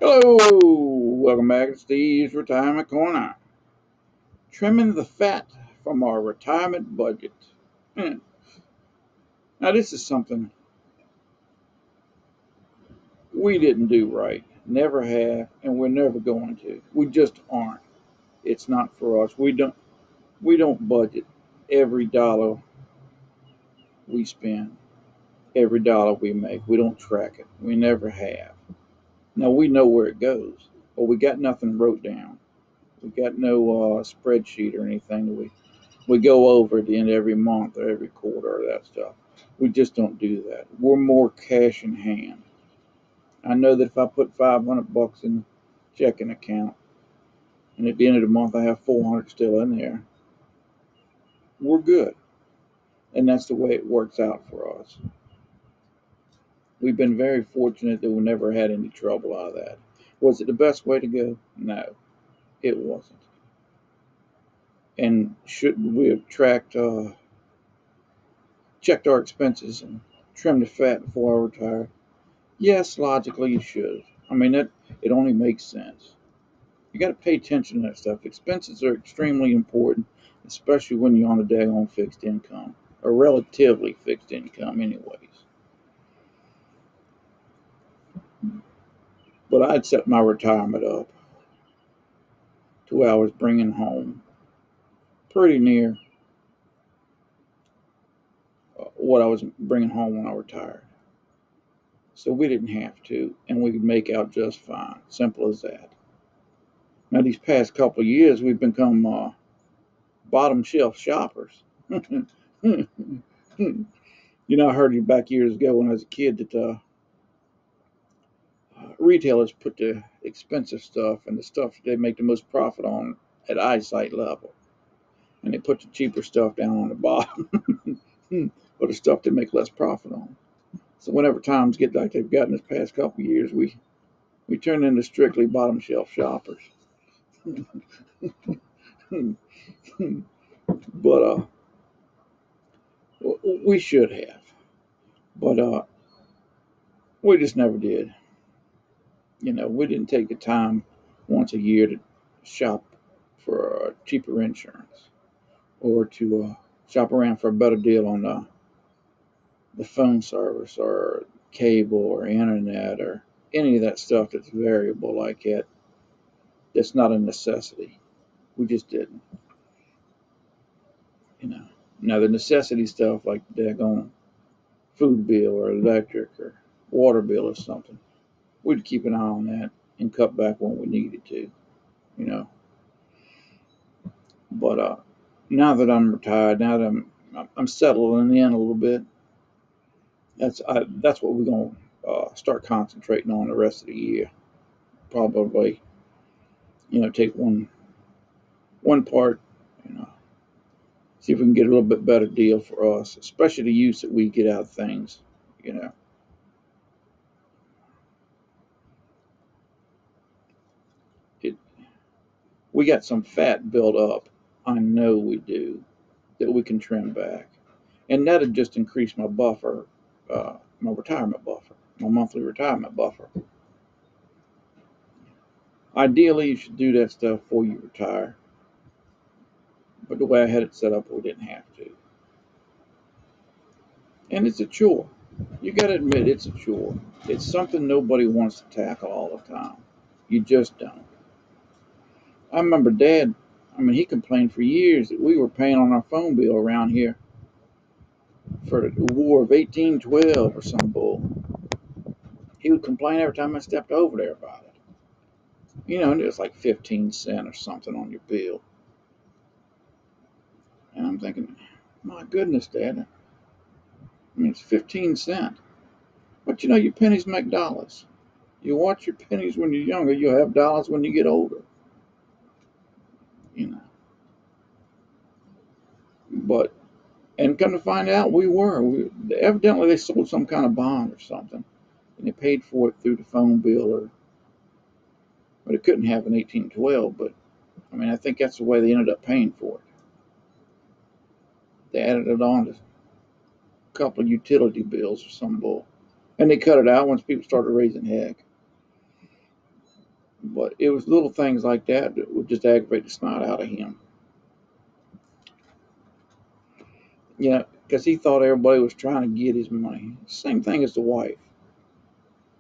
Hello, welcome back to Steve's Retirement Corner. Trimming the fat from our retirement budget. Hmm. Now, this is something we didn't do right, never have, and we're never going to. We just aren't. It's not for us. We don't budget every dollar we spend, every dollar we make. We don't track it. We never have. Now we know where it goes, but we got nothing wrote down. We got no spreadsheet or anything that we go over at the end of every month or every quarter or that stuff. We just don't do that. We're more cash in hand. I know that if I put $500 in the checking account and at the end of the month I have 400 still in there, we're good. And that's the way it works out for us. We've been very fortunate that we never had any trouble out of that. Was it the best way to go? No, it wasn't. And should we have checked our expenses and trimmed the fat before I retired? Yes, logically you should. I mean, it only makes sense. You got to pay attention to that stuff. Expenses are extremely important, especially when you're on a daggone fixed income, or relatively fixed income, anyways. But I'd set my retirement up to where I was bringing home pretty near what I was bringing home when I retired. So we didn't have to, and we could make out just fine. Simple as that. Now, these past couple of years, we've become bottom shelf shoppers. I heard you back years ago when I was a kid that retailers put the expensive stuff and the stuff they make the most profit on at eyesight level, and they put the cheaper stuff down on the bottom, or the stuff they make less profit on. So whenever times get like they've gotten this past couple of years, we turn into strictly bottom shelf shoppers. But we should have, but we just never did. We didn't take the time once a year to shop for cheaper insurance or to shop around for a better deal on the phone service or cable or internet or any of that stuff that's variable like that. That's not a necessity. We just didn't. You know. Now the necessity stuff like daggone food bill or electric or water bill or something, we'd keep an eye on that and cut back when we needed to. You know. But now that I'm retired, now that I'm settling in a little bit, that's what we're gonna start concentrating on the rest of the year. Probably, take one part, you know, see if we can get a little bit better deal for us, especially the use that we get out of things. You know, it we got some fat built up. I know we do that we can trim back, and that'd just increase my buffer, my retirement buffer, my monthly retirement buffer. Ideally, you should do that stuff before you retire. But the way I had it set up, we didn't have to. And it's a chore. You got to admit, it's a chore. It's something nobody wants to tackle all the time. You just don't. I remember Dad, I mean, he complained for years that we were paying on our phone bill around here for the War of 1812 or some bull. He would complain every time I stepped over there about it. And it was like 15 cents or something on your bill. And I'm thinking, my goodness, Dad, I mean, it's 15 cents. But your pennies make dollars. You watch your pennies when you're younger, you'll have dollars when you get older. You know. But and come to find out, evidently they sold some kind of bond or something, and they paid for it through the phone bill, but it couldn't have an 1812. But I mean, I think that's the way they ended up paying for it. They added it on to a couple of utility bills or some bull, and they cut it out once people started raising heck. But it was little things like that that would just aggravate the snot out of him. You know, because he thought everybody was trying to get his money. Same thing as the wife.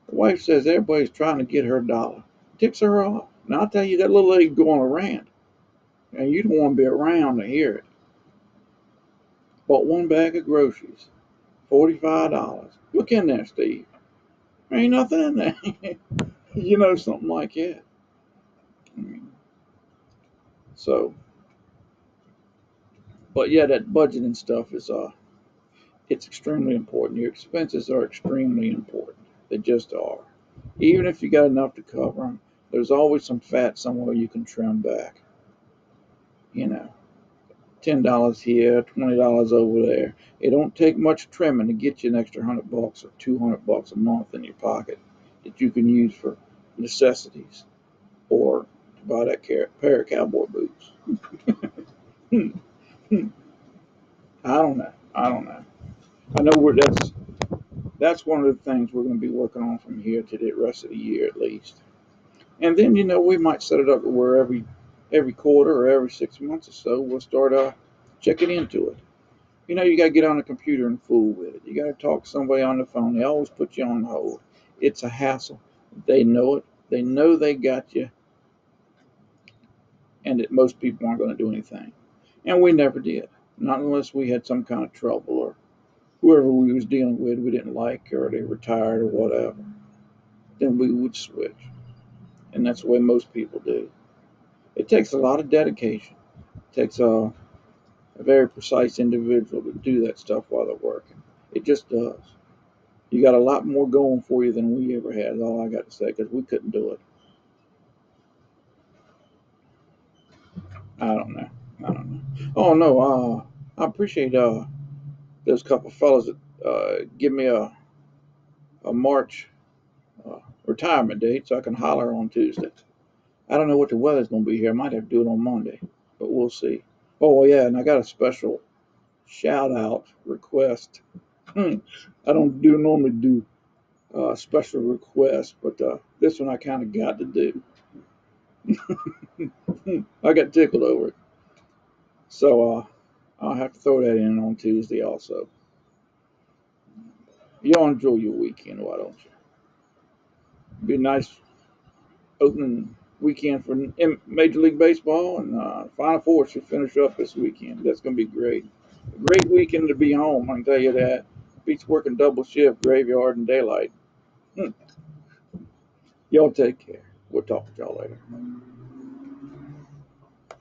The wife says everybody's trying to get her dollar. Ticks her off. Now I'll tell you, that little lady go on a rant, and you don't want to be around to hear it. Bought one bag of groceries, $45. Look in there, Steve. There ain't nothing in there. You know, something like that. So, but yeah, that budgeting stuff is it's extremely important. Your expenses are extremely important. They just are. Even if you got enough to cover them, there's always some fat somewhere you can trim back. You know, $10 here, $20 over there. It don't take much trimming to get you an extra $100 or $200 a month in your pocket that you can use for necessities or to buy that pair of cowboy boots. I don't know. I don't know. I know that's one of the things we're going to be working on from here to the rest of the year at least. And then we might set it up where every quarter or every 6 months or so we'll start checking into it. You got to get on the computer and fool with it. You got to talk to somebody on the phone. They always put you on hold. It's a hassle. They know it. They know they got you, and that most people aren't going to do anything. And we never did, not unless we had some kind of trouble or whoever we was dealing with we didn't like or they retired or whatever. Then we would switch, and that's the way most people do. It takes a lot of dedication. It takes a very precise individual to do that stuff while they're working. It just does. You got a lot more going for you than we ever had. Is all I got to say, because we couldn't do it. I don't know. I don't know. Oh no. I appreciate those couple fellas that give me a March retirement date so I can holler on Tuesday. I don't know what the weather's going to be here. I might have to do it on Monday, but we'll see. Oh yeah, and I got a special shout out request. I don't normally do special requests, but this one I kind of got to do. I got tickled over it. So I'll have to throw that in on Tuesday also. Y'all enjoy your weekend, why don't you? Be a nice opening weekend for Major League Baseball, and Final Four should finish up this weekend. That's going to be great. A great weekend to be home, I can tell you that. Beats working double shift, graveyard, and daylight. Y'all take care. We'll talk to y'all later.